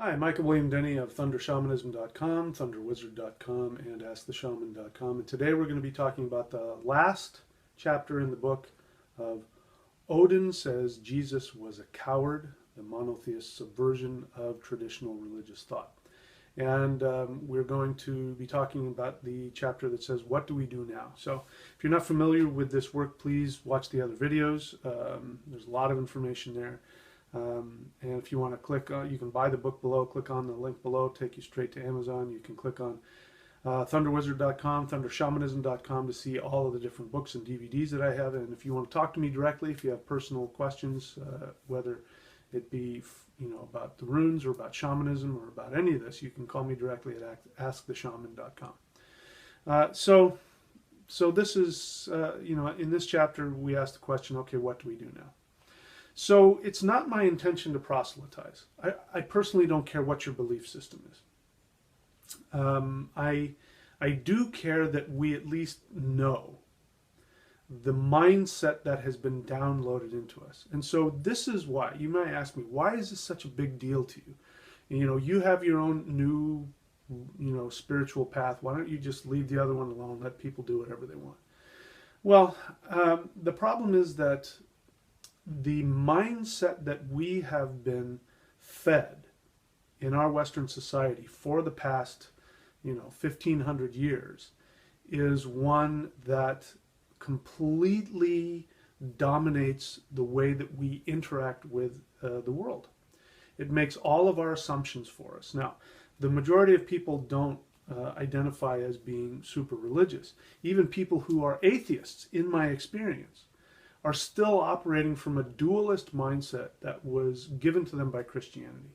Hi, Michael William Denny of thundershamanism.com, thunderwizard.com, and asktheshaman.com. And today we're going to be talking about the last chapter in the book of Odin Says Jesus Was a Coward, the monotheist subversion of traditional religious thought. And we're going to be talking about the chapter that says, what do we do now? So if you're not familiar with this work, please watch the other videos. There's a lot of information there. And if you want to click on, you can buy the book below, click on the link below, take you straight to Amazon. You can click on thunderwizard.com, thundershamanism.com to see all of the different books and DVDs that I have. And if you want to talk to me directly, if you have personal questions, whether it be about the runes or about shamanism or about any of this, you can call me directly at asktheshaman.com. So this is, in this chapter we ask the question, okay, what do we do now? So it's not my intention to proselytize. I personally don't care what your belief system is. I do care that we at least know the mindset that has been downloaded into us. And so this is why. You might ask me, why is this such a big deal to you? You have your own new, spiritual path. Why don't you just leave the other one alone, let people do whatever they want? Well, the problem is that the mindset that we have been fed in our Western society for the past, 1,500 years is one that completely dominates the way that we interact with the world. It makes all of our assumptions for us. Now, the majority of people don't identify as being super religious. Even people who are atheists, in my experience, are still operating from a dualist mindset that was given to them by Christianity.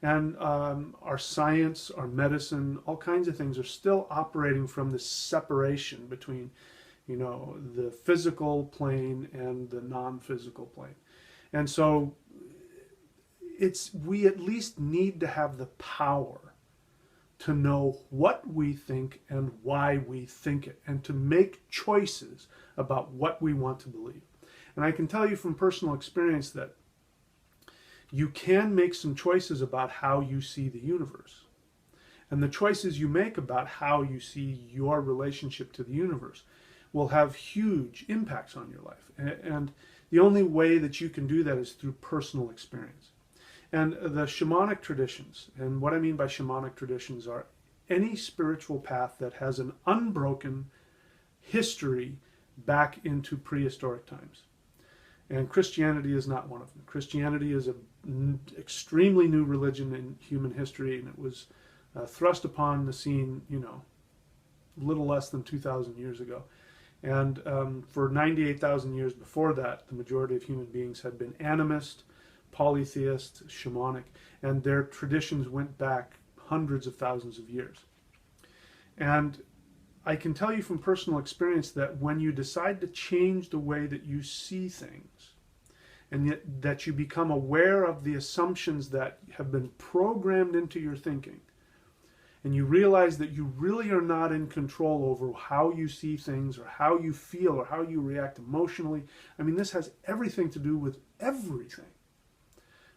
And our science, our medicine, all kinds of things are still operating from this separation between, the physical plane and the non-physical plane. And so we at least need to have the power to know what we think and why we think it, and to make choices about what we want to believe. And I can tell you from personal experience that you can make some choices about how you see the universe. And the choices you make about how you see your relationship to the universe will have huge impacts on your life. And the only way that you can do that is through personal experience. And the shamanic traditions, and what I mean by shamanic traditions are any spiritual path that has an unbroken history back into prehistoric times. And Christianity is not one of them. Christianity is an extremely new religion in human history, and it was thrust upon the scene, a little less than 2,000 years ago. And for 98,000 years before that, the majority of human beings had been animist, polytheist, shamanic, and their traditions went back hundreds of thousands of years. And I can tell you from personal experience that when you decide to change the way that you see things, and yet that you become aware of the assumptions that have been programmed into your thinking, and you realize that you really are not in control over how you see things or how you feel or how you react emotionally. I mean, this has everything to do with everything.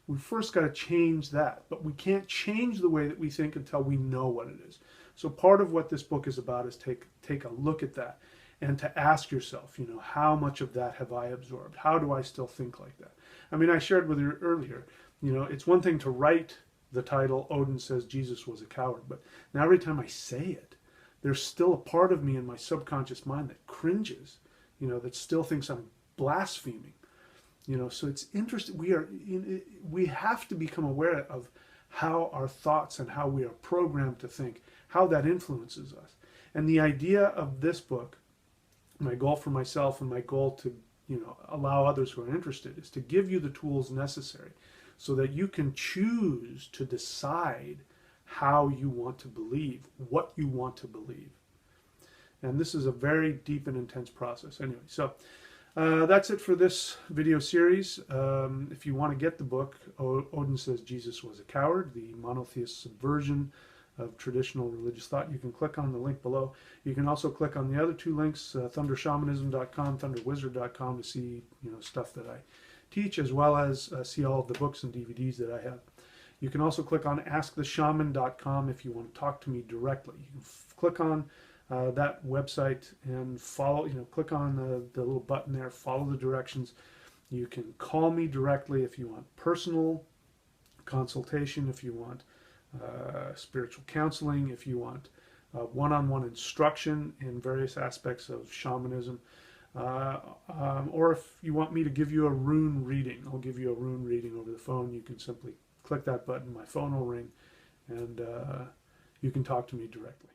We first got to change that, but we can't change the way that we think until we know what it is. So part of what this book is about is take a look at that and to ask yourself, how much of that have I absorbed? How do I still think like that? I mean, I shared with you earlier, it's one thing to write the title, Odin Says Jesus Was a Coward, but now every time I say it, there's still a part of me in my subconscious mind that cringes, that still thinks I'm blaspheming. So it's interesting. We have to become aware of how our thoughts and how we are programmed to think, how that influences us. And the idea of this book, my goal for myself and my goal to, allow others who are interested, is to give you the tools necessary so that you can choose to decide how you want to believe, what you want to believe. And this is a very deep and intense process. Anyway, so that's it for this video series. If you want to get the book, Odin Says Jesus Was a Coward, the monotheist subversion of traditional religious thought, you can click on the link below. You can also click on the other two links, thundershamanism.com, thunderwizard.com, to see stuff that I teach, as well as see all of the books and DVDs that I have. You can also click on asktheshaman.com if you want to talk to me directly. You can click on that website and follow, click on the little button there, follow the directions. You can call me directly if you want personal consultation, if you want spiritual counseling, if you want one-on-one instruction in various aspects of shamanism, or if you want me to give you a rune reading. I'll give you a rune reading over the phone. You can simply click that button, my phone will ring, and you can talk to me directly.